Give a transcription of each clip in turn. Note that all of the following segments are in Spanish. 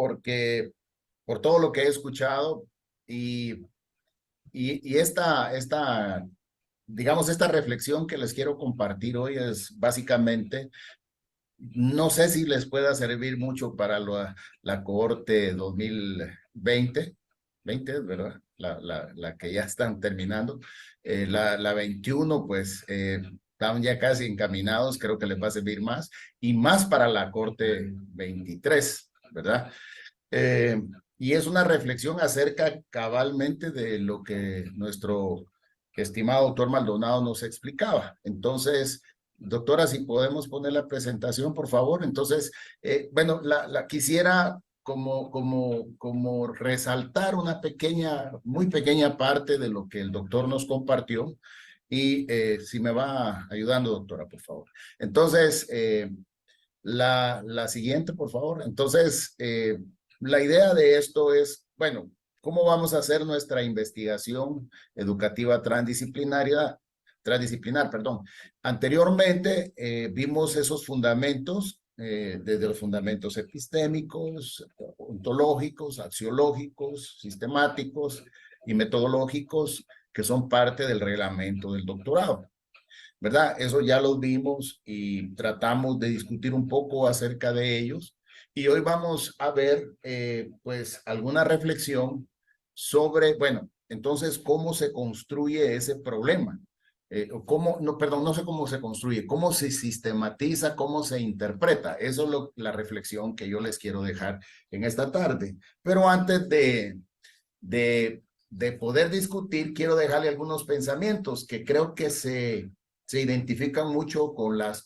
porque por todo lo que he escuchado y, digamos, esta reflexión que les quiero compartir hoy es básicamente, no sé si les pueda servir mucho para la cohorte 2020, ¿verdad? La que ya están terminando. La 21, pues, están ya casi encaminados, creo que les va a servir más, y más para la corte 23, ¿verdad? Eh, y es una reflexión acerca cabalmente de lo que nuestro estimado doctor Maldonado nos explicaba. Entonces, doctora, si podemos poner la presentación, por favor. Entonces, bueno, la quisiera como resaltar una pequeña, muy pequeña parte de lo que el doctor nos compartió. Y si me va ayudando, doctora, por favor. Entonces, la siguiente, por favor. Entonces, la idea de esto es, bueno, ¿cómo vamos a hacer nuestra investigación educativa transdisciplinar, perdón? Anteriormente vimos esos fundamentos, desde los fundamentos epistémicos, ontológicos, axiológicos, sistemáticos y metodológicos, que son parte del reglamento del doctorado. ¿Verdad? Eso ya los vimos y tratamos de discutir un poco acerca de ellos. Y hoy vamos a ver, pues, alguna reflexión sobre, bueno, entonces, cómo se construye ese problema. Cómo, no, perdón, no sé cómo se construye, cómo se sistematiza, cómo se interpreta. Eso es la reflexión que yo les quiero dejar en esta tarde. Pero antes de poder discutir, quiero dejarle algunos pensamientos que creo que se identifican mucho con las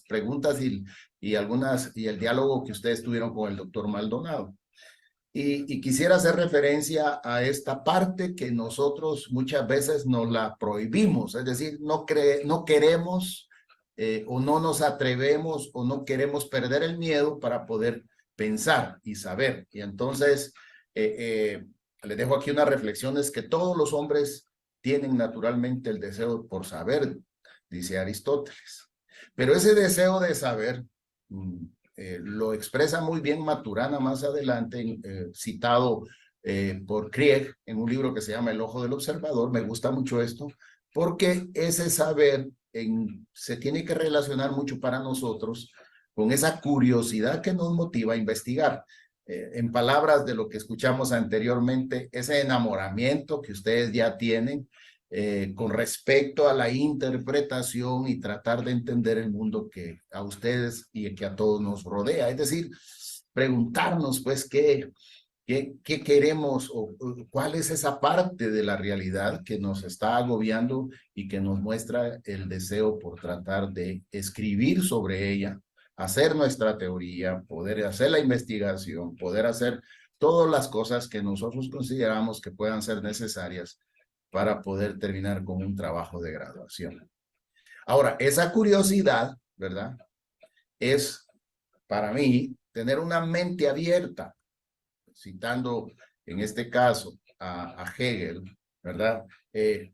preguntas y el diálogo que ustedes tuvieron con el doctor Maldonado. Y quisiera hacer referencia a esta parte que nosotros muchas veces nos la prohibimos, es decir, no queremos o no nos atrevemos o no queremos perder el miedo para poder pensar y saber. Y entonces, les dejo aquí unas reflexiones que todos los hombres tienen naturalmente el deseo por saber, dice Aristóteles. Pero ese deseo de saber lo expresa muy bien Maturana más adelante, citado por Krieg en un libro que se llama El ojo del observador. Me gusta mucho esto, porque ese saber se tiene que relacionar mucho para nosotros con esa curiosidad que nos motiva a investigar. En palabras de lo que escuchamos anteriormente, ese enamoramiento que ustedes ya tienen con respecto a la interpretación y tratar de entender el mundo que a ustedes y que a todos nos rodea. Es decir, preguntarnos pues qué queremos o cuál es esa parte de la realidad que nos está agobiando y que nos muestra el deseo por tratar de escribir sobre ella, hacer nuestra teoría, poder hacer la investigación, poder hacer todas las cosas que nosotros consideramos que puedan ser necesarias para poder terminar con un trabajo de graduación. Ahora, esa curiosidad, ¿verdad? Es, para mí, tener una mente abierta, citando en este caso a Hegel, ¿verdad?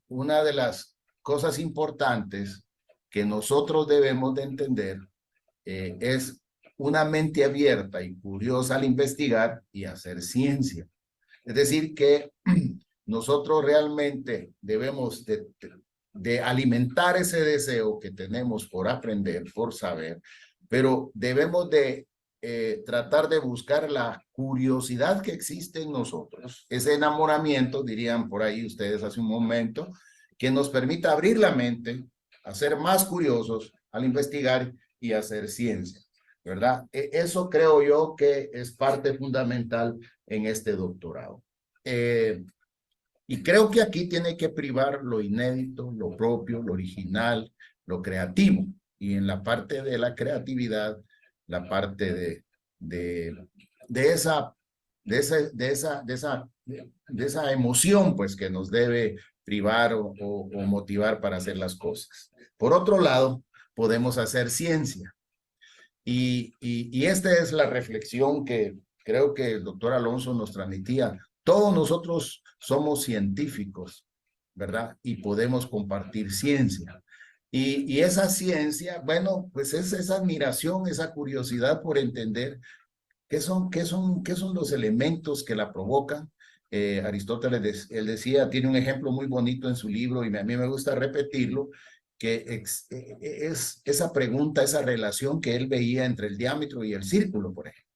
Una de las cosas importantes que nosotros debemos de entender es una mente abierta y curiosa al investigar y hacer ciencia. Es decir, que nosotros realmente debemos de alimentar ese deseo que tenemos por aprender, por saber, pero debemos de tratar de buscar la curiosidad que existe en nosotros, ese enamoramiento, dirían por ahí ustedes hace un momento, que nos permita abrir la mente, a ser más curiosos al investigar y hacer ciencia, ¿verdad? Eso creo yo que es parte fundamental en este doctorado. Y creo que aquí tiene que privar lo inédito, lo propio, lo original, lo creativo. Y en la parte de la creatividad, la parte de esa emoción, pues, que nos debe privar o motivar para hacer las cosas. Por otro lado, podemos hacer ciencia. Y esta es la reflexión que creo que el doctor Alonso nos transmitía. Todos nosotros somos científicos, ¿verdad? Y podemos compartir ciencia. Y esa ciencia, bueno, pues es esa admiración, esa curiosidad por entender qué son los elementos que la provocan? Aristóteles, él decía, tiene un ejemplo muy bonito en su libro y a mí me gusta repetirlo, que es esa pregunta, esa relación que él veía entre el diámetro y el círculo, por ejemplo,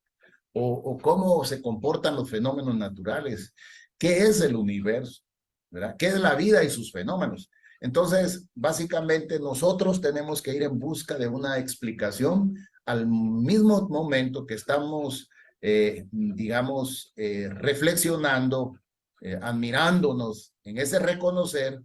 o cómo se comportan los fenómenos naturales, qué es el universo, ¿verdad? ¿Qué es la vida y sus fenómenos? Entonces, básicamente nosotros tenemos que ir en busca de una explicación al mismo momento que estamos, digamos, reflexionando, admirándonos en ese reconocer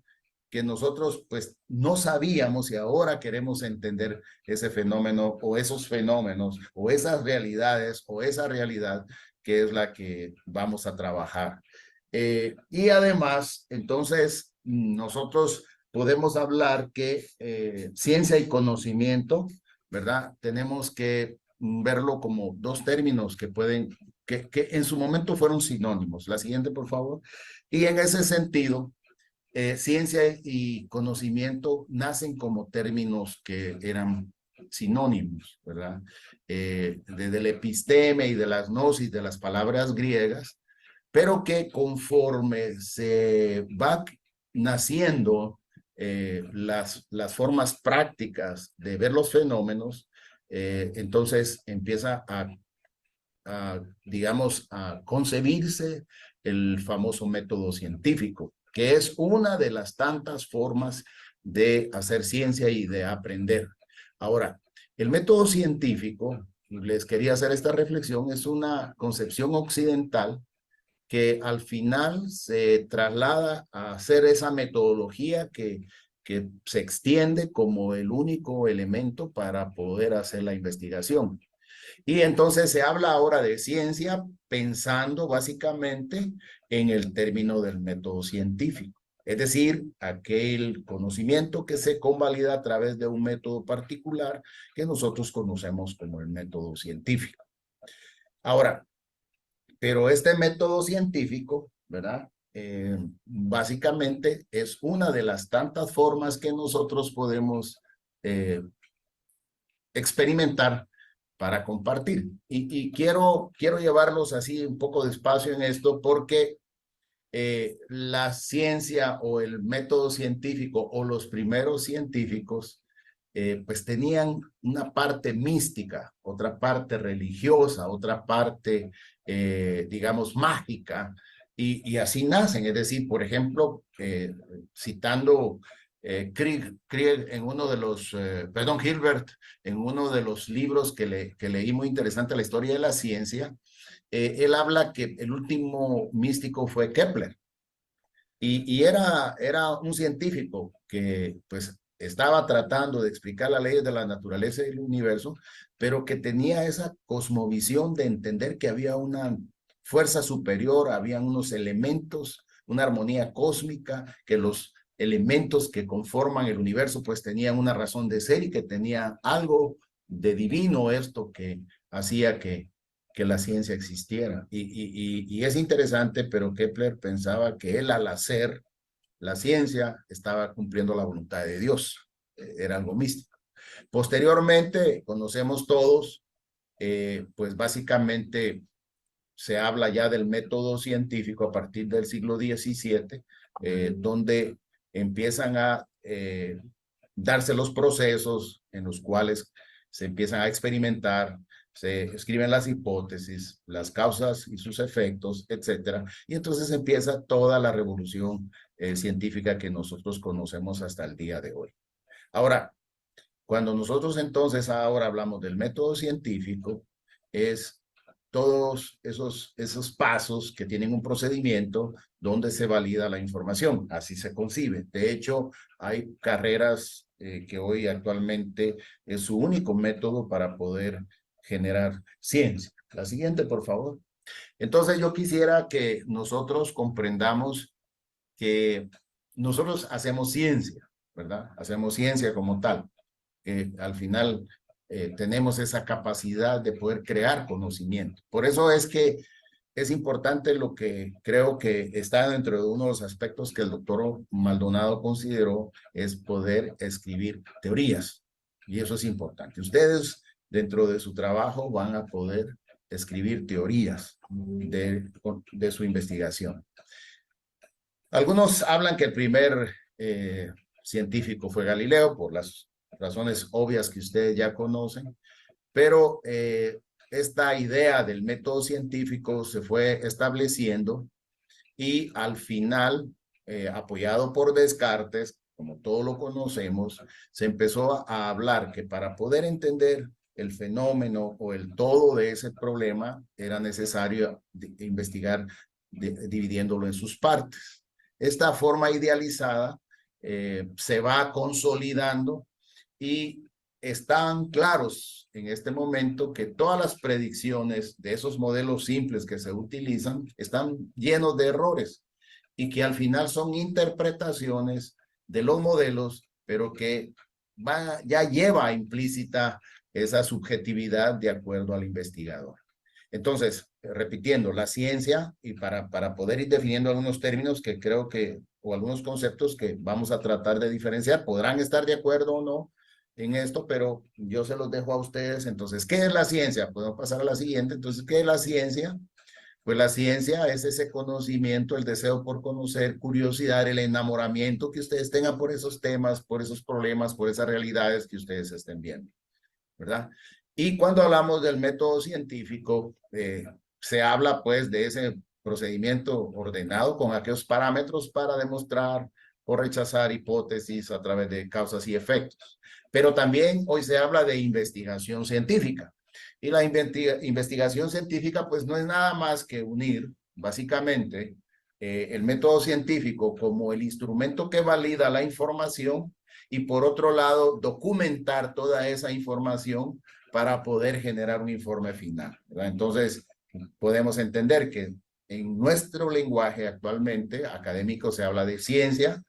que nosotros pues no sabíamos y ahora queremos entender ese fenómeno o esos fenómenos o esas realidades o esa realidad que es la que vamos a trabajar. Y además, entonces, nosotros podemos hablar que ciencia y conocimiento, ¿verdad? Tenemos que verlo como dos términos que pueden, que en su momento fueron sinónimos. La siguiente, por favor. Y en ese sentido, ciencia y conocimiento nacen como términos que eran sinónimos, ¿verdad? Desde el episteme y de las gnosis, de las palabras griegas, pero que conforme se va naciendo las formas prácticas de ver los fenómenos, entonces empieza digamos, a concebirse el famoso método científico, que es una de las tantas formas de hacer ciencia y de aprender. Ahora, el método científico, les quería hacer esta reflexión, es una concepción occidental que al final se traslada a hacer esa metodología que se extiende como el único elemento para poder hacer la investigación. Y entonces se habla ahora de ciencia pensando básicamente en el término del método científico. Es decir, aquel conocimiento que se convalida a través de un método particular que nosotros conocemos como el método científico. Ahora, pero este método científico, ¿verdad? Básicamente es una de las tantas formas que nosotros podemos experimentar para compartir. Y quiero llevarlos así un poco despacio en esto porque la ciencia o el método científico o los primeros científicos pues tenían una parte mística, otra parte religiosa, otra parte, digamos, mágica, y así nacen. Es decir, por ejemplo, citando Krieg en uno de los, perdón, Hilbert, en uno de los libros que leí muy interesante, la historia de la ciencia, él habla que el último místico fue Kepler. Y era un científico que pues estaba tratando de explicar las leyes de la naturaleza y del universo, pero que tenía esa cosmovisión de entender que había una fuerza superior, había unos elementos, una armonía cósmica, que los elementos que conforman el universo pues tenían una razón de ser y que tenía algo de divino esto que hacía que la ciencia existiera. Y es interesante, pero Kepler pensaba que él al hacer la ciencia estaba cumpliendo la voluntad de Dios. Era algo místico. Posteriormente, conocemos todos, pues básicamente se habla ya del método científico a partir del siglo XVII, donde empiezan a darse los procesos en los cuales se empiezan a experimentar, se escriben las hipótesis, las causas y sus efectos, etcétera. Y entonces empieza toda la revolución científica que nosotros conocemos hasta el día de hoy. Ahora, cuando nosotros entonces ahora hablamos del método científico, es todos esos pasos que tienen un procedimiento donde se valida la información. Así se concibe. De hecho, hay carreras que hoy actualmente es su único método para poder generar ciencia. La siguiente, por favor. Entonces, yo quisiera que nosotros comprendamos que nosotros hacemos ciencia, ¿verdad? Hacemos ciencia como tal. Al final tenemos esa capacidad de poder crear conocimiento. Por eso es que es importante lo que creo que está dentro de uno de los aspectos que el doctor Maldonado consideró, es poder escribir teorías. Y eso es importante. Ustedes dentro de su trabajo van a poder escribir teorías de su investigación. Algunos hablan que el primer científico fue Galileo, por las razones obvias que ustedes ya conocen, pero esta idea del método científico se fue estableciendo y al final, apoyado por Descartes, como todos lo conocemos, se empezó a hablar que para poder entender el fenómeno o el todo de ese problema era necesario investigar dividiéndolo en sus partes. Esta forma idealizada se va consolidando y están claros en este momento que todas las predicciones de esos modelos simples que se utilizan están llenos de errores y que al final son interpretaciones de los modelos, pero que ya lleva implícita esa subjetividad de acuerdo al investigador. Entonces, repitiendo, la ciencia, y para poder ir definiendo algunos términos que creo que, o algunos conceptos que vamos a tratar de diferenciar, podrán estar de acuerdo o no en esto, pero yo se los dejo a ustedes. Entonces, ¿qué es la ciencia? Podemos pasar a la siguiente. Entonces, ¿qué es la ciencia? Pues la ciencia es ese conocimiento, el deseo por conocer, curiosidad, el enamoramiento que ustedes tengan por esos temas, por esos problemas, por esas realidades que ustedes estén viendo, ¿verdad? Y cuando hablamos del método científico, se habla pues de ese procedimiento ordenado con aquellos parámetros para demostrar o rechazar hipótesis a través de causas y efectos. Pero también hoy se habla de investigación científica. Y la investigación científica pues no es nada más que unir básicamente el método científico como el instrumento que valida la información y por otro lado documentar toda esa información para poder generar un informe final, ¿verdad? Entonces, podemos entender que en nuestro lenguaje actualmente académico se habla de ciencia,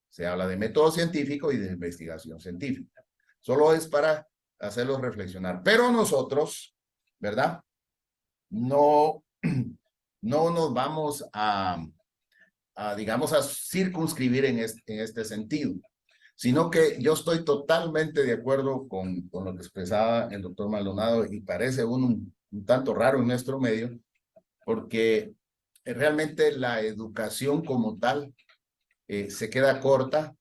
se habla de método científico y de investigación científica. Solo es para hacerlos reflexionar. Pero nosotros, ¿verdad? No nos vamos digamos, a circunscribir en este sentido, sino que yo estoy totalmente de acuerdo con lo que expresaba el doctor Maldonado y parece un tanto raro en nuestro medio, porque realmente la educación como tal se queda corta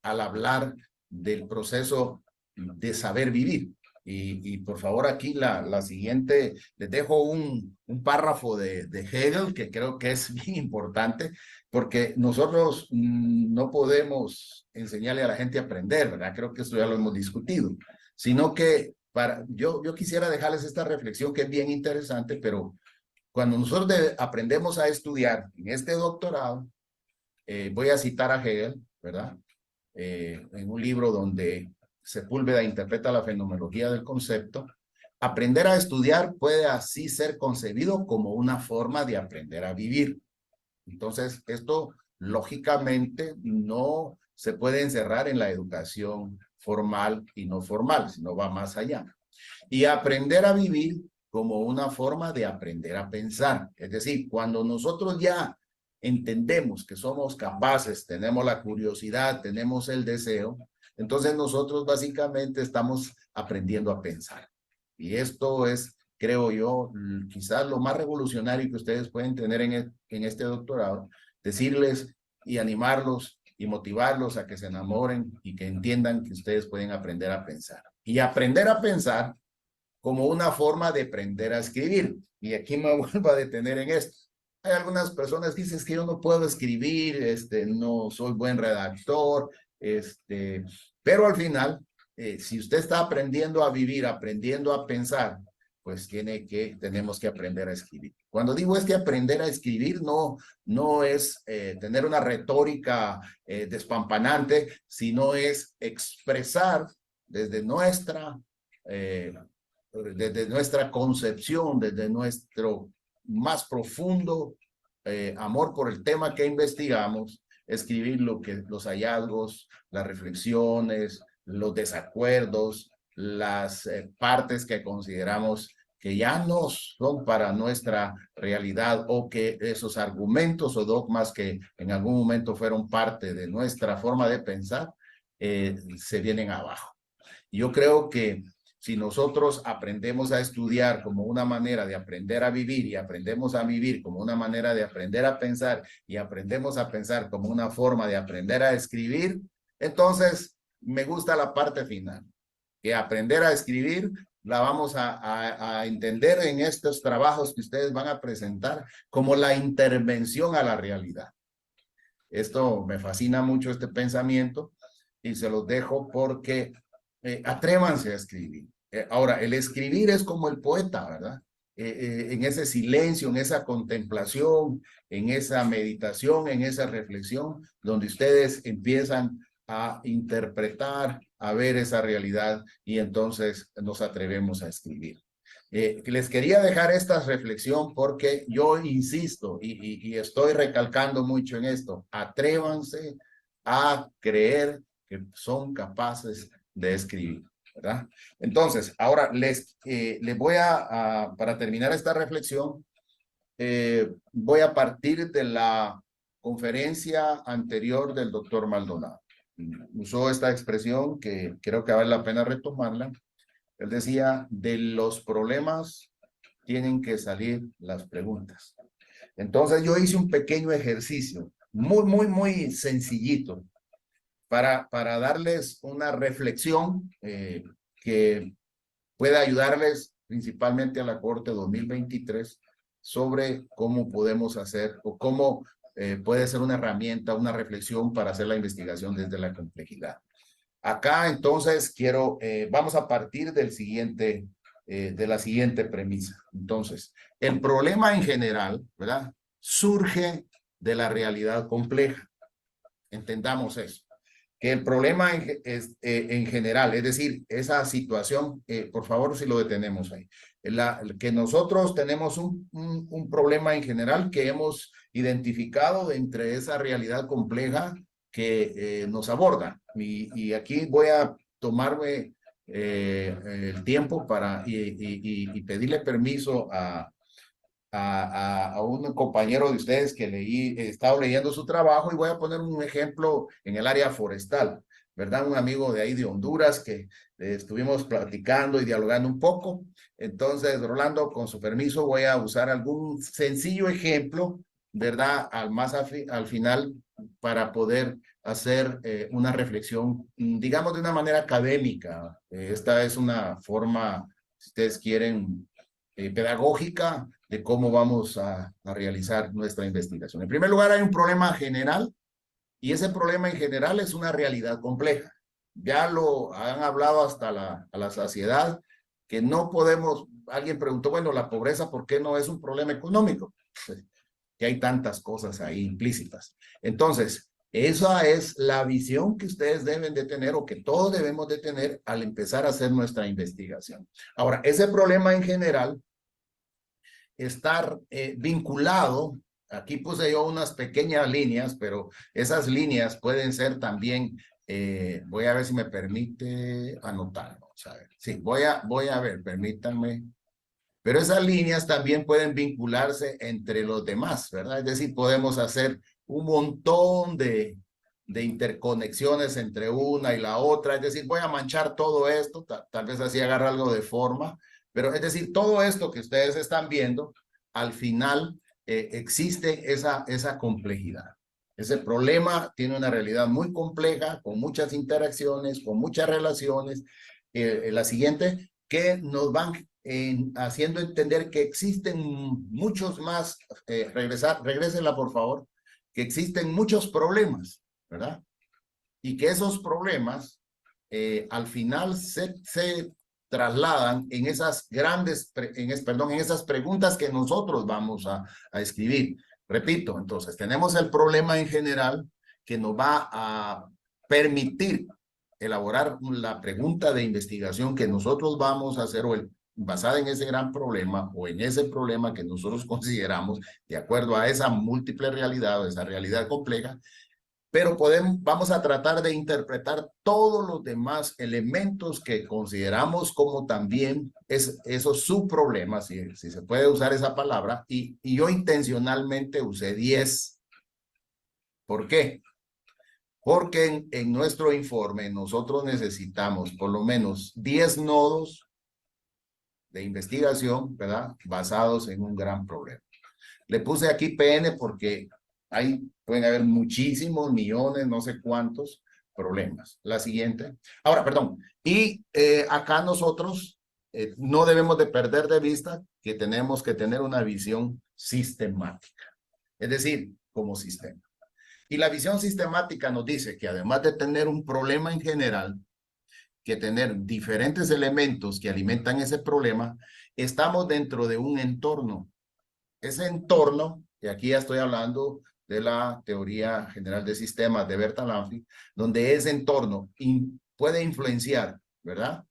al hablar del proceso de saber vivir. Y por favor aquí la siguiente, les dejo un párrafo de Hegel que creo que es bien importante porque nosotros no podemos enseñarle a la gente a aprender, ¿verdad? Creo que esto ya lo hemos discutido, sino que yo quisiera dejarles esta reflexión que es bien interesante, pero cuando nosotros aprendemos a estudiar en este doctorado, voy a citar a Hegel, ¿verdad? En un libro donde Sepúlveda interpreta la fenomenología del concepto. Aprender a estudiar puede así ser concebido como una forma de aprender a vivir. Entonces, esto lógicamente no se puede encerrar en la educación formal y no formal, sino va más allá. Y aprender a vivir como una forma de aprender a pensar. Es decir, cuando nosotros ya entendemos que somos capaces, tenemos la curiosidad, tenemos el deseo, entonces nosotros básicamente estamos aprendiendo a pensar. Y esto es, creo yo, quizás lo más revolucionario que ustedes pueden tener en este doctorado, decirles y animarlos y motivarlos a que se enamoren y que entiendan que ustedes pueden aprender a pensar. Y aprender a pensar como una forma de aprender a escribir. Y aquí me vuelvo a detener en esto. Hay algunas personas que dicen que yo no puedo escribir, no soy buen redactor, pero al final, si usted está aprendiendo a vivir, aprendiendo a pensar, pues tenemos que aprender a escribir. Cuando digo aprender a escribir, no es tener una retórica despampanante, sino es expresar desde nuestra concepción, desde nuestro más profundo amor por el tema que investigamos, escribir los hallazgos, las reflexiones, los desacuerdos, las partes que consideramos que ya no son para nuestra realidad o que esos argumentos o dogmas que en algún momento fueron parte de nuestra forma de pensar se vienen abajo. Yo creo que si nosotros aprendemos a estudiar como una manera de aprender a vivir y aprendemos a vivir como una manera de aprender a pensar y aprendemos a pensar como una forma de aprender a escribir, entonces me gusta la parte final, que aprender a escribir la vamos a entender en estos trabajos que ustedes van a presentar como la intervención a la realidad. Esto me fascina mucho, este pensamiento, y se los dejo porque atrévanse a escribir. Ahora, el escribir es como el poeta, ¿verdad? En ese silencio, en esa contemplación, en esa meditación, en esa reflexión, donde ustedes empiezan a interpretar, a ver esa realidad y entonces nos atrevemos a escribir. Les quería dejar esta reflexión porque yo insisto y estoy recalcando mucho en esto. Atrévanse a creer que son capaces de escribir, ¿verdad? Entonces, ahora les voy para terminar esta reflexión, voy a partir de la conferencia anterior del doctor Maldonado. Usó esta expresión que creo que vale la pena retomarla. Él decía, de los problemas tienen que salir las preguntas. Entonces yo hice un pequeño ejercicio, muy sencillito, para darles una reflexión que pueda ayudarles principalmente a la Corte 2023 sobre cómo podemos hacer o cómo puede ser una herramienta, una reflexión para hacer la investigación desde la complejidad. Acá entonces vamos a partir del siguiente, de la siguiente premisa. Entonces, el problema en general, ¿verdad? Surge de la realidad compleja. Entendamos eso. Que el problema en general, es decir, esa situación, por favor, si lo detenemos ahí, que nosotros tenemos un problema en general que hemos identificado entre esa realidad compleja que nos aborda. Y aquí voy a tomarme el tiempo y pedirle permiso a un compañero de ustedes que he estado leyendo su trabajo y voy a poner un ejemplo en el área forestal, ¿verdad? Un amigo de ahí de Honduras que estuvimos platicando y dialogando un poco. Entonces, Rolando, con su permiso, voy a usar algún sencillo ejemplo, ¿verdad? Al final para poder hacer una reflexión, digamos, de una manera académica. Esta es una forma, si ustedes quieren, pedagógica de cómo vamos a realizar nuestra investigación. En primer lugar, hay un problema general y ese problema en general es una realidad compleja. Ya lo han hablado hasta a la saciedad, que no podemos, alguien preguntó, bueno, la pobreza, ¿por qué no es un problema económico? Que hay tantas cosas ahí implícitas. Entonces, esa es la visión que ustedes deben de tener o que todos debemos de tener al empezar a hacer nuestra investigación. Ahora, ese problema en general estar vinculado, aquí puse yo unas pequeñas líneas, pero esas líneas pueden ser también, voy a ver si me permite anotar, vamos a ver. Sí, voy a ver, permítanme. Pero esas líneas también pueden vincularse entre los demás, ¿verdad? Es decir, podemos hacer un montón de interconexiones entre una y la otra. Es decir, voy a manchar todo esto, tal vez así agarra algo de forma, pero es decir, todo esto que ustedes están viendo, al final existe esa complejidad. Ese problema tiene una realidad muy compleja, con muchas interacciones, con muchas relaciones. La siguiente, que nos van haciendo entender que existen muchos más, regrésenla por favor, que existen muchos problemas, ¿verdad? Y que esos problemas al final se trasladan en esas grandes, en esas preguntas que nosotros vamos a escribir. Repito, entonces, tenemos el problema en general que nos va a permitir elaborar la pregunta de investigación que nosotros vamos a hacer basada en ese gran problema o en ese problema que nosotros consideramos de acuerdo a esa múltiple realidad o esa realidad compleja, pero vamos a tratar de interpretar todos los demás elementos que consideramos como también esos subproblemas, si se puede usar esa palabra, y yo intencionalmente usé 10. ¿Por qué? Porque en nuestro informe nosotros necesitamos por lo menos 10 nodos de investigación, ¿verdad? Basados en un gran problema. Le puse aquí PN porque pueden haber muchísimos, millones, no sé cuántos problemas. La siguiente. Ahora, perdón. Y acá nosotros no debemos de perder de vista que tenemos que tener una visión sistemática. Es decir, como sistema. Y la visión sistemática nos dice que además de tener un problema en general, que tener diferentes elementos que alimentan ese problema, estamos dentro de un entorno. Ese entorno, y aquí ya estoy hablando de la teoría general de sistemas de Bertalanffy, donde ese entorno puede influenciar, ¿verdad?,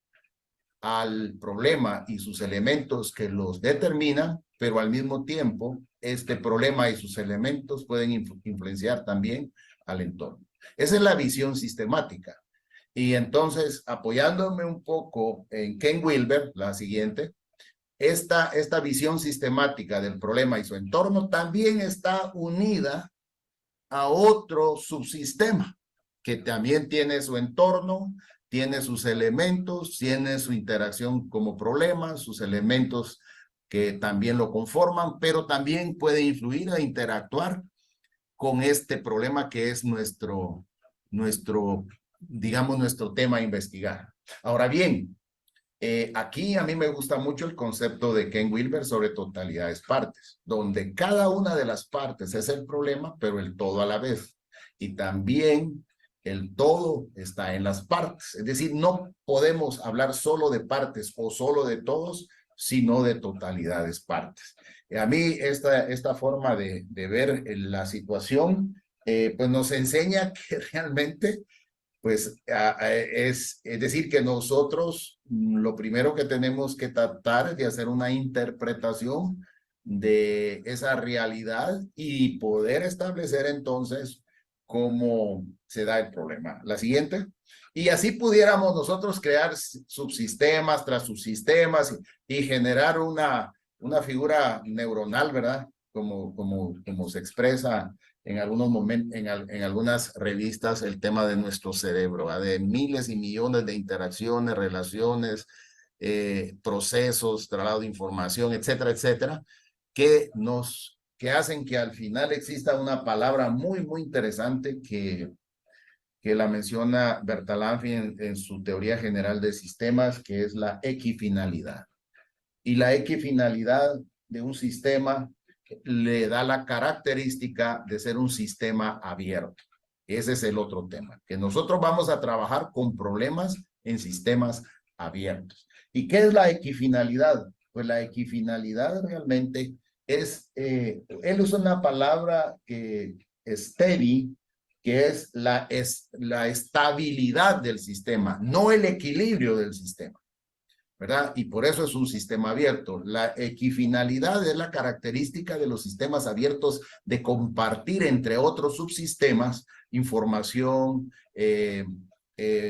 al problema y sus elementos que los determinan, pero al mismo tiempo este problema y sus elementos pueden influenciar también al entorno. Esa es la visión sistemática. Y entonces, apoyándome un poco en Ken Wilber, la siguiente, esta visión sistemática del problema y su entorno también está unida a otro subsistema que también tiene su entorno, tiene sus elementos, tiene su interacción como problema, sus elementos que también lo conforman, pero también puede influir e interactuar con este problema que es digamos, nuestro tema a investigar. Ahora bien, aquí a mí me gusta mucho el concepto de Ken Wilber sobre totalidades partes, donde cada una de las partes es el problema, pero el todo a la vez. Y también el todo está en las partes. Es decir, no podemos hablar solo de partes o solo de todos, sino de totalidades partes. A mí esta forma de ver la situación, pues nos enseña que realmente pues es decir, que nosotros lo primero que tenemos que tratar es de hacer una interpretación de esa realidad y poder establecer entonces cómo se da el problema. La siguiente. Y así pudiéramos nosotros crear subsistemas tras subsistemas y generar una figura neuronal, ¿verdad? Como se expresa en algunos momentos, en algunas revistas, el tema de nuestro cerebro, ¿va? De miles y millones de interacciones, relaciones, procesos, traslado de información, etcétera, etcétera, que hacen que al final exista una palabra muy, muy interesante que la menciona Bertalanffy en su teoría general de sistemas, que es la equifinalidad. Y la equifinalidad de un sistema le da la característica de ser un sistema abierto. Ese es el otro tema, que nosotros vamos a trabajar con problemas en sistemas abiertos. ¿Y qué es la equifinalidad? Pues la equifinalidad realmente él usa una palabra que steady, que es la estabilidad del sistema, no el equilibrio del sistema, ¿verdad? Y por eso es un sistema abierto. La equifinalidad es la característica de los sistemas abiertos de compartir entre otros subsistemas información,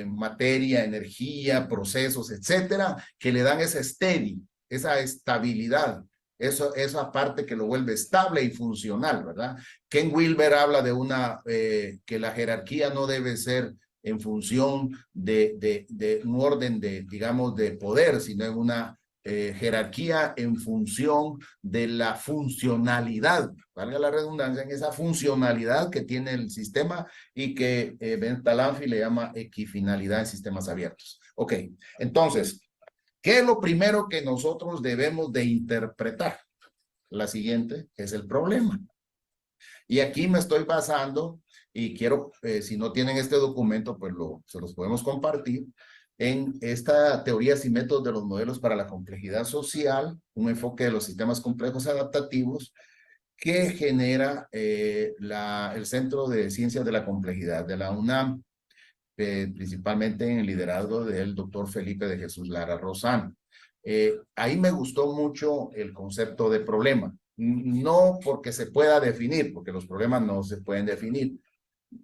materia, energía, procesos, etcétera, que le dan ese steady, esa estabilidad, esa parte que lo vuelve estable y funcional, ¿verdad? Ken Wilber habla de que la jerarquía no debe ser en función de un orden digamos, de poder, sino en una jerarquía en función de la funcionalidad, valga la redundancia, en esa funcionalidad que tiene el sistema y que Bertalanffy le llama equifinalidad en sistemas abiertos. Ok, entonces, ¿qué es lo primero que nosotros debemos de interpretar? La siguiente es el problema. Y aquí me estoy basando y quiero, si no tienen este documento, pues se los podemos compartir en esta teorías y métodos de los modelos para la complejidad social, un enfoque de los sistemas complejos adaptativos que genera el Centro de Ciencias de la Complejidad de la UNAM, principalmente en el liderazgo del doctor Felipe de Jesús Lara Rozano. Ahí me gustó mucho el concepto de problema, no porque se pueda definir, porque los problemas no se pueden definir,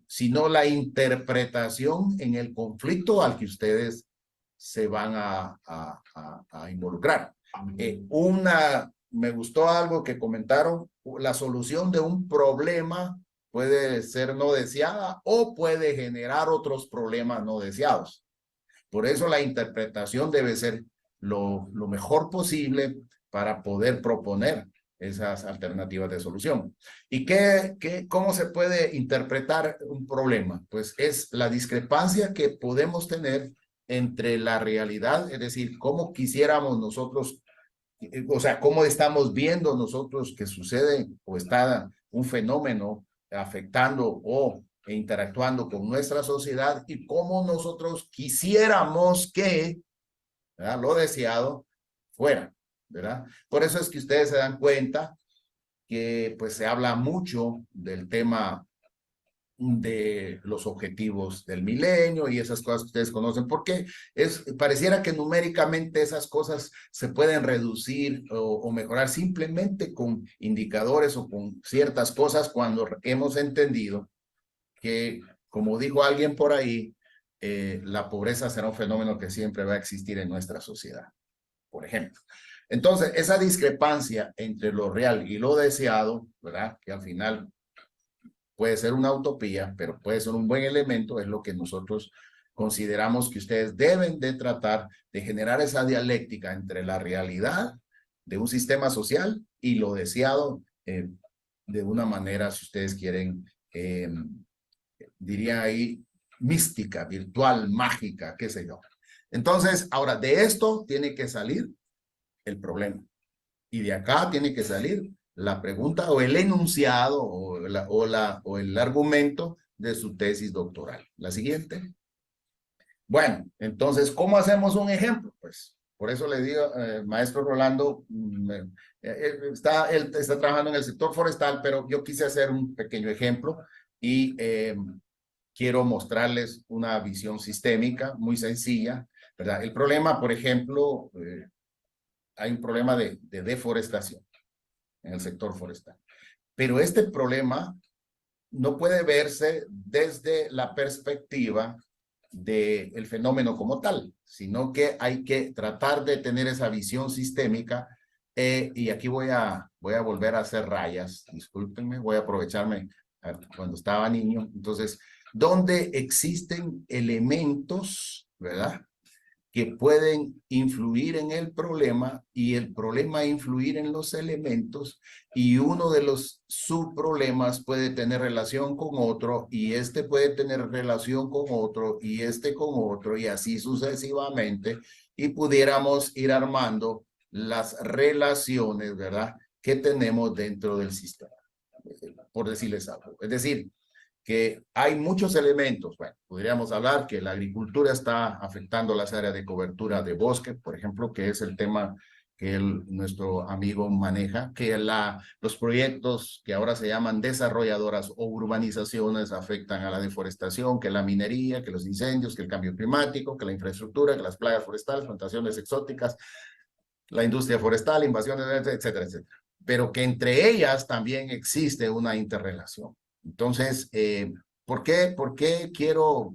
sino la interpretación en el conflicto al que ustedes se van a involucrar. Me gustó algo que comentaron, la solución de un problema puede ser no deseada o puede generar otros problemas no deseados. Por eso la interpretación debe ser lo mejor posible para poder proponer esas alternativas de solución. ¿Y cómo se puede interpretar un problema? Pues es la discrepancia que podemos tener entre la realidad, es decir, cómo quisiéramos nosotros, o sea, cómo estamos viendo nosotros que sucede o está un fenómeno afectando o interactuando con nuestra sociedad y cómo nosotros quisiéramos que, ¿verdad?, lo deseado fuera, ¿verdad? Por eso es que ustedes se dan cuenta que pues se habla mucho del tema de los objetivos del milenio y esas cosas que ustedes conocen, porque pareciera que numéricamente esas cosas se pueden reducir o mejorar simplemente con indicadores o con ciertas cosas cuando hemos entendido que, como dijo alguien por ahí, la pobreza será un fenómeno que siempre va a existir en nuestra sociedad, por ejemplo. Entonces, esa discrepancia entre lo real y lo deseado, ¿verdad?, que al final puede ser una utopía, pero puede ser un buen elemento, es lo que nosotros consideramos que ustedes deben de tratar de generar esa dialéctica entre la realidad de un sistema social y lo deseado de una manera, si ustedes quieren, diría ahí, mística, virtual, mágica, qué sé yo. Entonces, ahora, de esto tiene que salir el problema. Y de acá tiene que salir la pregunta o el enunciado o el argumento de su tesis doctoral. La siguiente. Bueno, entonces, ¿cómo hacemos un ejemplo? Pues por eso le digo, maestro Rolando, él está trabajando en el sector forestal, pero yo quise hacer un pequeño ejemplo y quiero mostrarles una visión sistémica muy sencilla, ¿verdad? El problema, por ejemplo, hay un problema de deforestación en el sector forestal. Pero este problema no puede verse desde la perspectiva del fenómeno como tal, sino que hay que tratar de tener esa visión sistémica. Y aquí voy a volver a hacer rayas, discúlpenme, voy a aprovecharme cuando estaba niño. Entonces, donde existen elementos, ¿verdad?, que pueden influir en el problema y el problema influir en los elementos y uno de los subproblemas puede tener relación con otro y este puede tener relación con otro y este con otro y así sucesivamente y pudiéramos ir armando las relaciones, ¿verdad?, que tenemos dentro del sistema, por decirles algo. Es decir, que hay muchos elementos. Bueno, podríamos hablar que la agricultura está afectando las áreas de cobertura de bosque, por ejemplo, que es el tema que nuestro amigo maneja, que los proyectos que ahora se llaman desarrolladoras o urbanizaciones afectan a la deforestación, que la minería, que los incendios, que el cambio climático, que la infraestructura, que las plagas forestales, plantaciones exóticas, la industria forestal, invasiones, etcétera, etcétera. Pero que entre ellas también existe una interrelación. Entonces, ¿por qué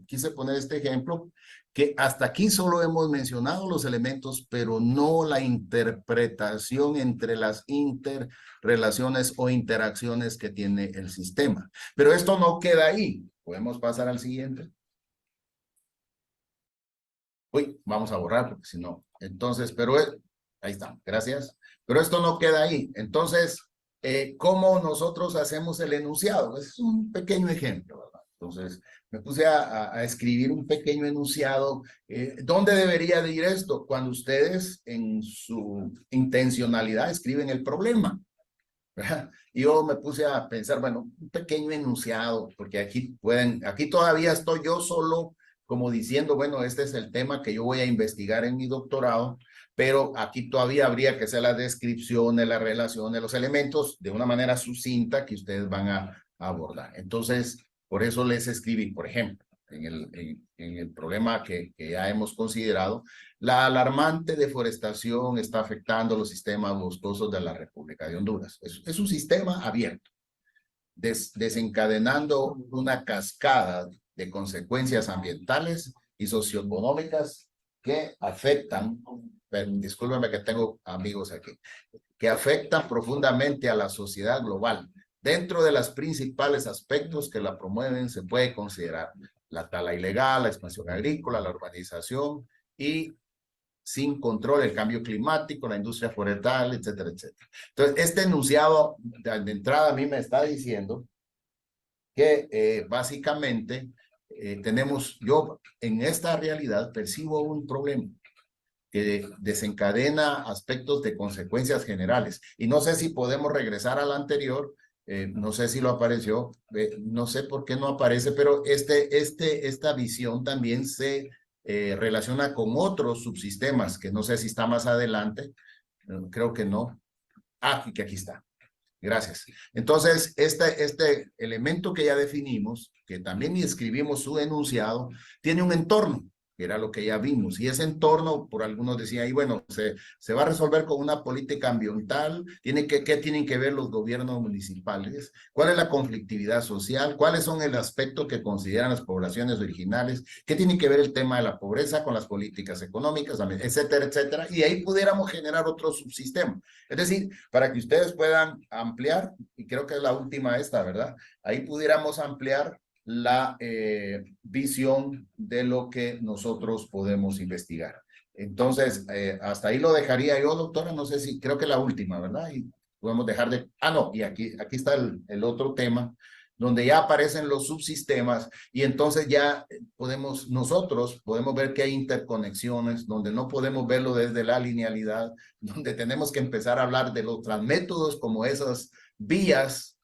quise poner este ejemplo? Que hasta aquí solo hemos mencionado los elementos, pero no la interpretación entre las interrelaciones o interacciones que tiene el sistema. Pero esto no queda ahí. ¿Podemos pasar al siguiente? Uy, vamos a borrar porque si no. Entonces, pero ahí está, gracias. Pero esto no queda ahí. Entonces, ¿cómo nosotros hacemos el enunciado? Es un pequeño ejemplo, ¿verdad? Entonces, me puse a escribir un pequeño enunciado. ¿Dónde debería de ir esto? Cuando ustedes en su intencionalidad escriben el problema, ¿verdad? Yo me puse a pensar, bueno, un pequeño enunciado, porque aquí todavía estoy yo solo como diciendo, bueno, este es el tema que yo voy a investigar en mi doctorado, pero aquí todavía habría que hacer la descripción de la relación de los elementos de una manera sucinta que ustedes van a abordar. Entonces, por eso les escribí, por ejemplo, en el problema que ya hemos considerado, la alarmante deforestación está afectando los sistemas boscosos de la República de Honduras. Es un sistema abierto, desencadenando una cascada de consecuencias ambientales y socioeconómicas que afectan, discúlpenme que tengo amigos aquí, que afectan profundamente a la sociedad global. Dentro de los principales aspectos que la promueven se puede considerar la tala ilegal, la expansión agrícola, la urbanización y sin control, el cambio climático, la industria forestal, etcétera, etcétera. Entonces, este enunciado de entrada a mí me está diciendo que básicamente yo en esta realidad percibo un problema que desencadena aspectos de consecuencias generales. Y no sé si podemos regresar al anterior, no sé si lo apareció, no sé por qué no aparece, pero esta visión también se relaciona con otros subsistemas, que no sé si está más adelante, creo que no. Que aquí está. Gracias. Entonces, este elemento que ya definimos, que también escribimos su enunciado, tiene un entorno, que era lo que ya vimos. Y ese entorno, por algunos decían, y bueno, se va a resolver con una política ambiental. ¿Qué tienen que ver los gobiernos municipales? ¿Cuál es la conflictividad social? ¿Cuáles son el aspecto que consideran las poblaciones originales? ¿Qué tiene que ver el tema de la pobreza con las políticas económicas, etcétera, etcétera? Y ahí pudiéramos generar otro subsistema. Es decir, para que ustedes puedan ampliar, y creo que es la última esta, ¿verdad? Ahí pudiéramos ampliar la visión de lo que nosotros podemos investigar. Entonces, hasta ahí lo dejaría yo, doctora, no sé si, creo que la última, ¿verdad? Y podemos dejar de, no, y aquí está el otro tema, donde ya aparecen los subsistemas y entonces ya nosotros podemos ver que hay interconexiones, donde no podemos verlo desde la linealidad, donde tenemos que empezar a hablar de los transmétodos como esas vías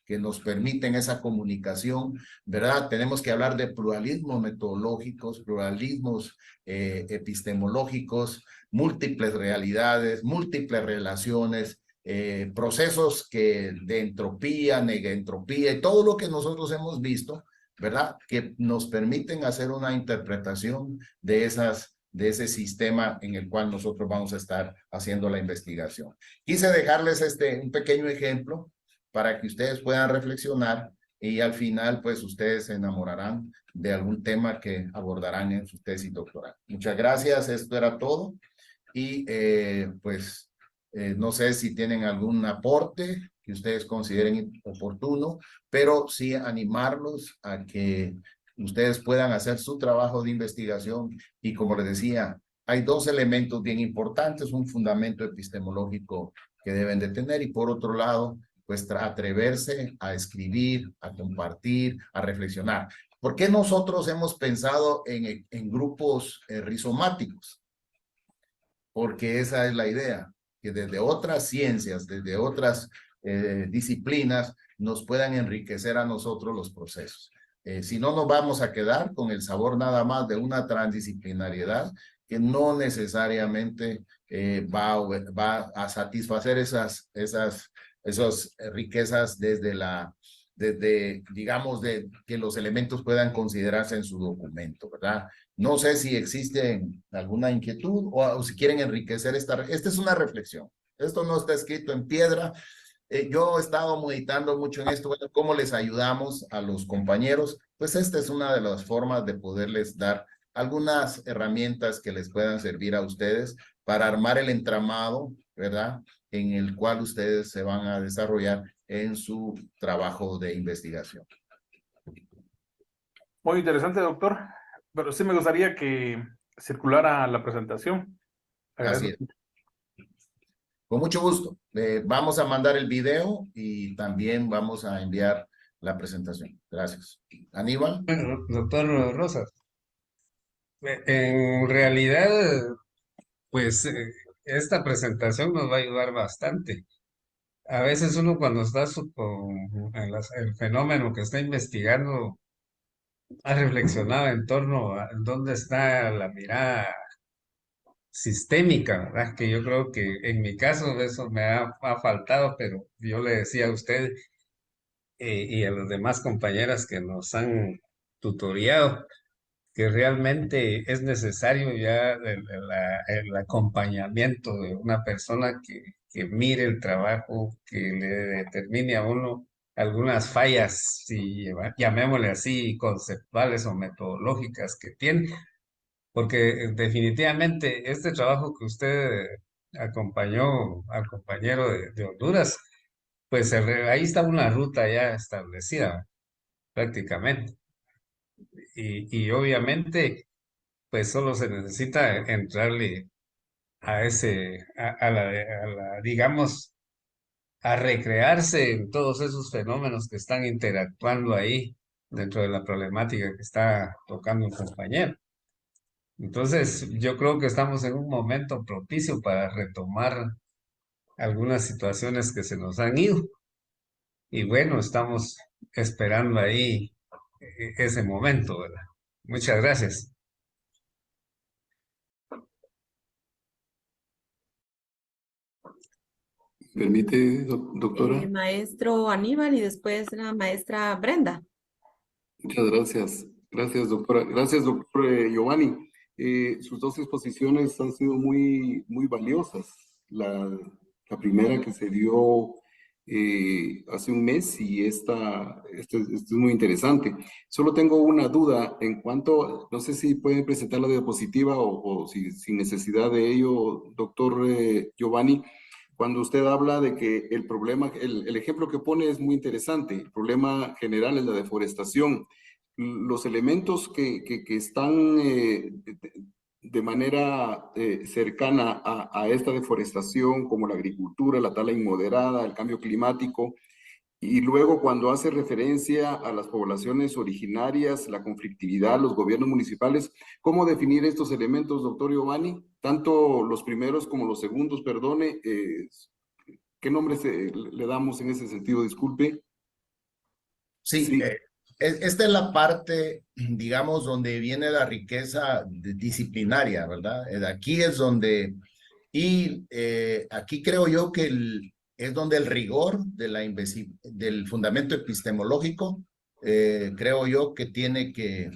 que nos permiten esa comunicación, ¿verdad? Tenemos que hablar de pluralismos metodológicos, pluralismos epistemológicos, múltiples realidades, múltiples relaciones, procesos de entropía, negaentropía y todo lo que nosotros hemos visto, ¿verdad? Que nos permiten hacer una interpretación de ese sistema en el cual nosotros vamos a estar haciendo la investigación. Quise dejarles un pequeño ejemplo para que ustedes puedan reflexionar y al final, pues, ustedes se enamorarán de algún tema que abordarán en su tesis doctoral. Muchas gracias, esto era todo. Y pues no sé si tienen algún aporte que ustedes consideren oportuno, pero sí animarlos a que ustedes puedan hacer su trabajo de investigación. Y como les decía, hay dos elementos bien importantes, un fundamento epistemológico que deben de tener y por otro lado, pues atreverse a escribir, a compartir, a reflexionar. ¿Por qué nosotros hemos pensado en grupos rizomáticos? Porque esa es la idea, que desde otras ciencias, desde otras disciplinas, nos puedan enriquecer a nosotros los procesos. Si no, nos vamos a quedar con el sabor nada más de una transdisciplinariedad que no necesariamente va a satisfacer esas riquezas digamos, de que los elementos puedan considerarse en su documento, ¿verdad? No sé si existe alguna inquietud o si quieren enriquecer esta es una reflexión. Esto no está escrito en piedra. Yo he estado meditando mucho en esto, bueno, cómo les ayudamos a los compañeros. Pues esta es una de las formas de poderles dar algunas herramientas que les puedan servir a ustedes para armar el entramado, ¿verdad? En el cual ustedes se van a desarrollar en su trabajo de investigación. Muy interesante, doctor. Pero sí me gustaría que circulara la presentación. Así es. Con mucho gusto. Vamos a mandar el video y también vamos a enviar la presentación. Gracias. Aníbal. Bueno, doctor Rosas, en realidad, pues esta presentación nos va a ayudar bastante. A veces uno cuando está con el fenómeno que está investigando, ha reflexionado en torno a dónde está la mirada sistémica, ¿verdad? Que yo creo que en mi caso eso me ha faltado, pero yo le decía a usted y a las demás compañeras que nos han tutoriado, que realmente es necesario ya el acompañamiento de una persona que mire el trabajo, que le determine a uno algunas fallas, si llamémosle así, conceptuales o metodológicas que tiene, porque definitivamente este trabajo que usted acompañó al compañero de Honduras, pues ahí está una ruta ya establecida prácticamente. Y obviamente pues solo se necesita entrarle a digamos, a recrearse en todos esos fenómenos que están interactuando ahí dentro de la problemática que está tocando un compañero. Entonces, yo creo que estamos en un momento propicio para retomar algunas situaciones que se nos han ido. Y bueno, estamos esperando ahí ese momento, ¿verdad? Muchas gracias. ¿Permite, doctora? Maestro Aníbal y después la maestra Brenda. Muchas gracias. Gracias, doctora. Gracias, doctor Giovanni. Sus dos exposiciones han sido muy valiosas. La primera que se dio hace un mes y esta es muy interesante. Solo tengo una duda en cuanto, no sé si pueden presentar la diapositiva o si sin necesidad de ello, doctor Giovanni. Cuando usted habla de que el problema, el ejemplo que pone es muy interesante. El problema general es la deforestación. Los elementos que están de manera cercana a esta deforestación, como la agricultura, la tala inmoderada, el cambio climático, y luego cuando hace referencia a las poblaciones originarias, la conflictividad, los gobiernos municipales, ¿cómo definir estos elementos, doctor Giovanni? Tanto los primeros como los segundos, perdone, ¿qué nombres le damos en ese sentido? Disculpe. Sí, Sí. esta es la parte, digamos, donde viene la riqueza disciplinaria, ¿verdad? Aquí es donde, aquí creo yo que es donde el rigor de del fundamento epistemológico, creo yo que tiene que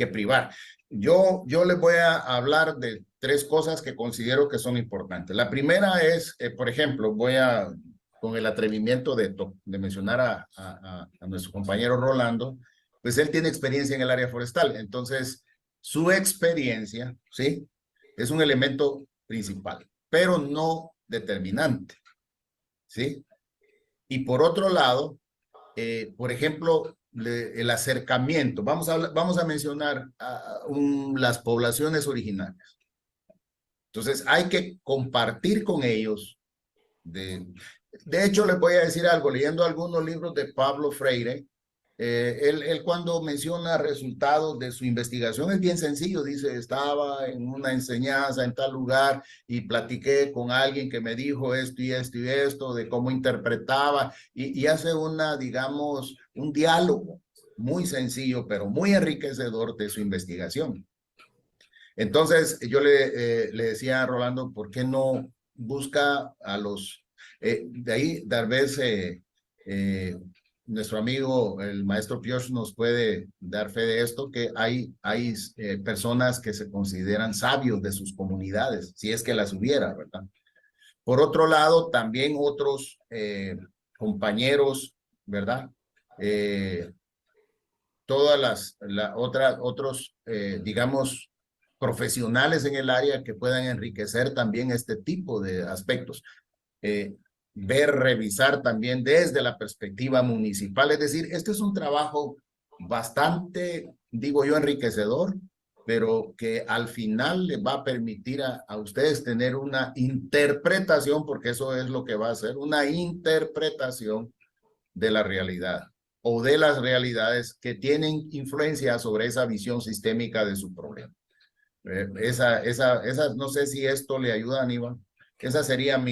privar. Yo les voy a hablar de tres cosas que considero que son importantes. La primera es, por ejemplo, con el atrevimiento de mencionar a nuestro compañero Rolando, pues él tiene experiencia en el área forestal. Entonces, su experiencia, ¿sí? Es un elemento principal, pero no determinante, ¿sí? Y por otro lado, por ejemplo, el acercamiento. Vamos a mencionar las poblaciones originarias. Entonces, hay que compartir con ellos. De hecho, les voy a decir algo, leyendo algunos libros de Pablo Freire, él cuando menciona resultados de su investigación es bien sencillo, dice, estaba en una enseñanza en tal lugar y platiqué con alguien que me dijo esto y esto y esto, de cómo interpretaba, y hace digamos, un diálogo muy sencillo, pero muy enriquecedor de su investigación. Entonces, yo le decía a Rolando, ¿por qué no busca a los... de ahí, tal vez nuestro amigo, el maestro Pioch, nos puede dar fe de esto, que hay personas que se consideran sabios de sus comunidades, si es que las hubiera, ¿verdad? Por otro lado, también otros compañeros, ¿verdad? Otros, digamos, profesionales en el área que puedan enriquecer también este tipo de aspectos. Revisar también desde la perspectiva municipal, es decir, este es un trabajo bastante, digo yo, enriquecedor, pero que al final le va a permitir a ustedes tener una interpretación, porque eso es lo que va a hacer, una interpretación de la realidad o de las realidades que tienen influencia sobre esa visión sistémica de su problema. No sé si esto le ayuda, Aníbal. Esa sería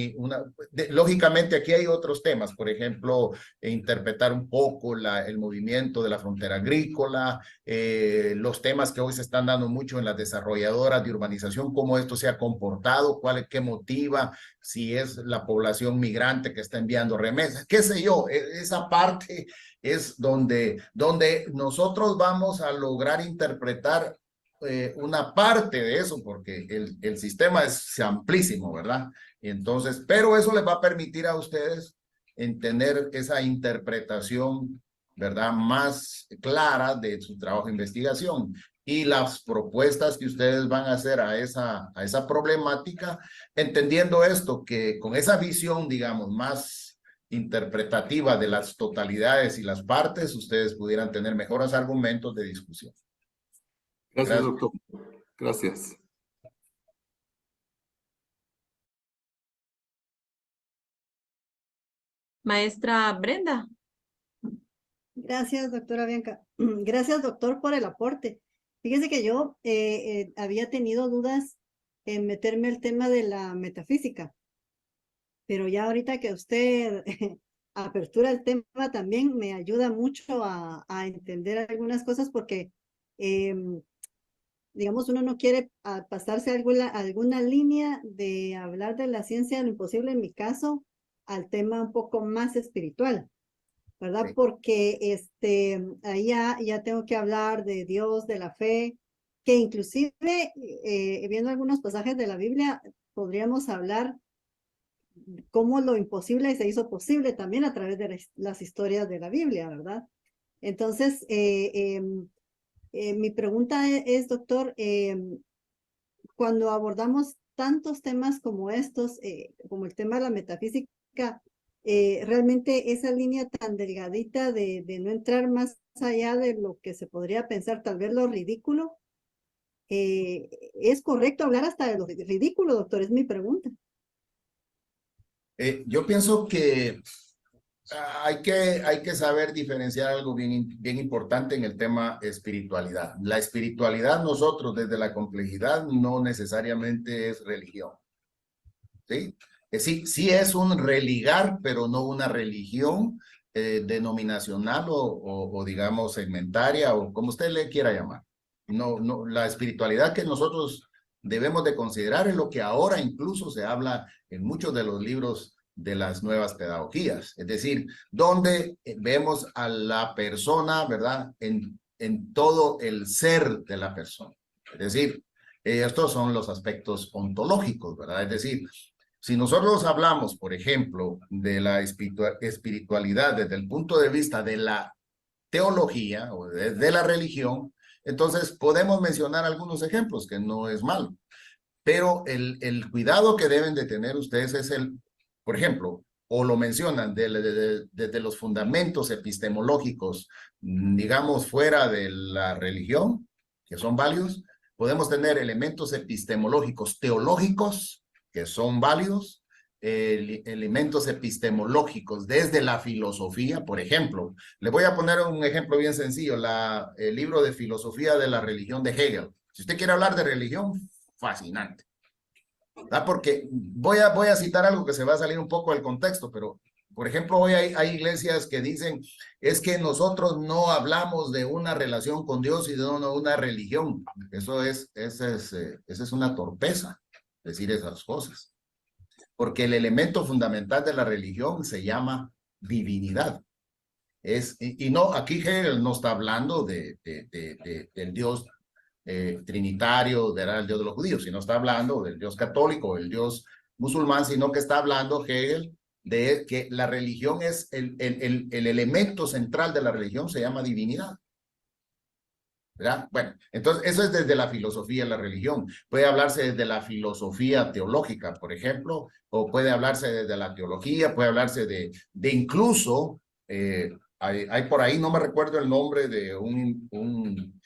lógicamente aquí hay otros temas, por ejemplo, interpretar un poco el movimiento de la frontera agrícola, los temas que hoy se están dando mucho en las desarrolladoras de urbanización, cómo esto se ha comportado, qué motiva, si es la población migrante que está enviando remesas, qué sé yo, esa parte es donde nosotros vamos a lograr interpretar una parte de eso, porque el sistema es amplísimo, ¿verdad? Entonces, pero eso les va a permitir a ustedes en tener esa interpretación, ¿verdad? Más clara de su trabajo de investigación y las propuestas que ustedes van a hacer a esa problemática, entendiendo esto, que con esa visión, digamos, más interpretativa de las totalidades y las partes, ustedes pudieran tener mejores argumentos de discusión. Gracias, doctor. Gracias. Maestra Brenda. Gracias, doctora Bianca. Gracias, doctor, por el aporte. Fíjese que yo había tenido dudas en meterme el tema de la metafísica, pero ya ahorita que usted apertura el tema también me ayuda mucho a entender algunas cosas porque, digamos, uno no quiere pasarse alguna línea de hablar de la ciencia de lo imposible, en mi caso, al tema un poco más espiritual. ¿Verdad? Sí. Porque ahí ya tengo que hablar de Dios, de la fe, que inclusive viendo algunos pasajes de la Biblia, podríamos hablar cómo lo imposible se hizo posible también a través de las historias de la Biblia, ¿verdad? Entonces, mi pregunta es, doctor, cuando abordamos tantos temas como estos, como el tema de la metafísica, realmente esa línea tan delgadita de no entrar más allá de lo que se podría pensar, tal vez lo ridículo, ¿es correcto hablar hasta de lo ridículo, doctor? Es mi pregunta. Yo pienso que hay que saber diferenciar algo bien importante en el tema espiritualidad. La espiritualidad nosotros desde la complejidad no necesariamente es religión. ¿Sí? Sí es un religar, pero no una religión denominacional o digamos segmentaria o como usted le quiera llamar. No, la espiritualidad que nosotros debemos de considerar es lo que ahora incluso se habla en muchos de los libros de las nuevas pedagogías. Es decir, donde vemos a la persona, ¿verdad? En todo el ser de la persona. Es decir, estos son los aspectos ontológicos, ¿verdad? Es decir, si nosotros hablamos, por ejemplo, de la espiritualidad desde el punto de vista de la teología o de la religión, entonces podemos mencionar algunos ejemplos, que no es malo. Pero el cuidado que deben de tener ustedes es por ejemplo, o lo mencionan desde los fundamentos epistemológicos, digamos, fuera de la religión, que son válidos, podemos tener elementos epistemológicos teológicos, que son válidos, elementos epistemológicos desde la filosofía, por ejemplo. Le voy a poner un ejemplo bien sencillo, el libro de filosofía de la religión de Hegel. Si usted quiere hablar de religión, fascinante. ¿Verdad? Porque voy a citar algo que se va a salir un poco del contexto, pero por ejemplo, hoy hay iglesias que dicen, es que nosotros no hablamos de una relación con Dios y de una religión. Esa es una torpeza, decir esas cosas. Porque el elemento fundamental de la religión se llama divinidad. Y no, aquí Hegel no está hablando del Dios trinitario, del Dios de los judíos, sino está hablando del Dios católico, del Dios musulmán, sino que está hablando Hegel de que la religión es el elemento central de la religión, se llama divinidad. ¿Verdad? Bueno, entonces eso es desde la filosofía de la religión. Puede hablarse desde la filosofía teológica, por ejemplo, o puede hablarse desde la teología, puede hablarse de incluso, hay por ahí, no me recuerdo el nombre de un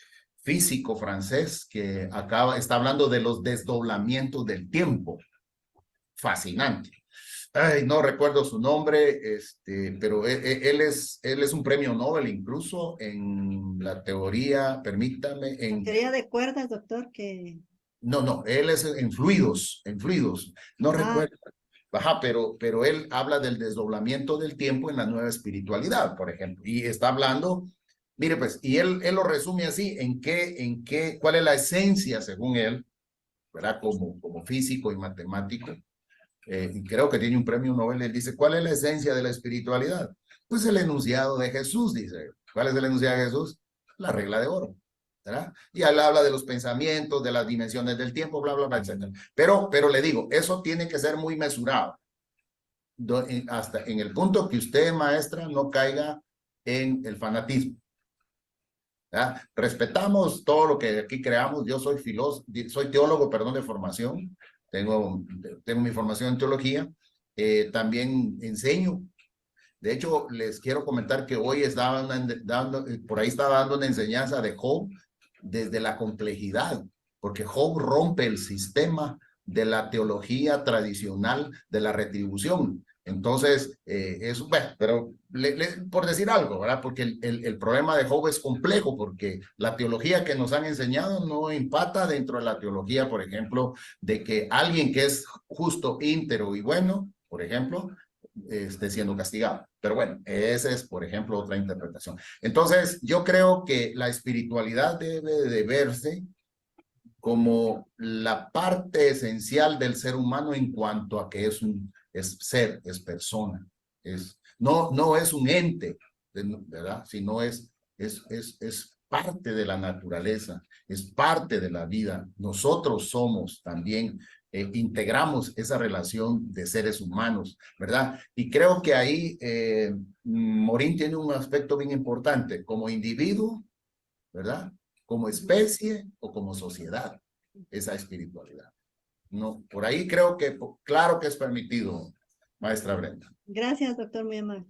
físico francés que está hablando de los desdoblamientos del tiempo. Fascinante. Ay, no recuerdo su nombre, pero él es un premio Nobel incluso en la teoría, permítame, Teoría de cuerdas, doctor, No, él es en fluidos, no recuerdo. Ajá, pero él habla del desdoblamiento del tiempo en la nueva espiritualidad, por ejemplo, y está hablando, mire pues, y él lo resume así, cuál es la esencia según él, ¿verdad? Como físico y matemático. Y creo que tiene un premio Nobel, él dice, ¿cuál es la esencia de la espiritualidad? Pues el enunciado de Jesús, dice. ¿Cuál es el enunciado de Jesús? La regla de oro, ¿verdad? Y él habla de los pensamientos, de las dimensiones del tiempo, bla, bla, bla, etc. Pero le digo, eso tiene que ser muy mesurado. Hasta en el punto que usted, maestra, no caiga en el fanatismo. ¿Verdad? Respetamos todo lo que aquí creamos. Yo soy teólogo, perdón, de formación. Tengo mi formación en teología, también enseño. De hecho, les quiero comentar que hoy por ahí estaba dando una enseñanza de Job desde la complejidad. porque Job rompe el sistema de la teología tradicional de la retribución. Entonces, eso, bueno, pero por decir algo, ¿verdad? Porque el problema de Job es complejo, porque la teología que nos han enseñado no empata dentro de la teología, por ejemplo, de que alguien que es justo, íntegro y bueno, por ejemplo, esté siendo castigado. Pero bueno, esa es, por ejemplo, otra interpretación. Entonces, yo creo que la espiritualidad debe de verse como la parte esencial del ser humano en cuanto a que es ser, es persona, no es un ente, ¿verdad? Sino es parte de la naturaleza, es parte de la vida. Nosotros somos también, integramos esa relación de seres humanos, ¿verdad? Y creo que ahí Morín tiene un aspecto bien importante, como individuo, ¿verdad? Como especie o como sociedad, esa espiritualidad. No, por ahí creo que, claro que es permitido, maestra Brenda. Gracias, doctor, muy amable.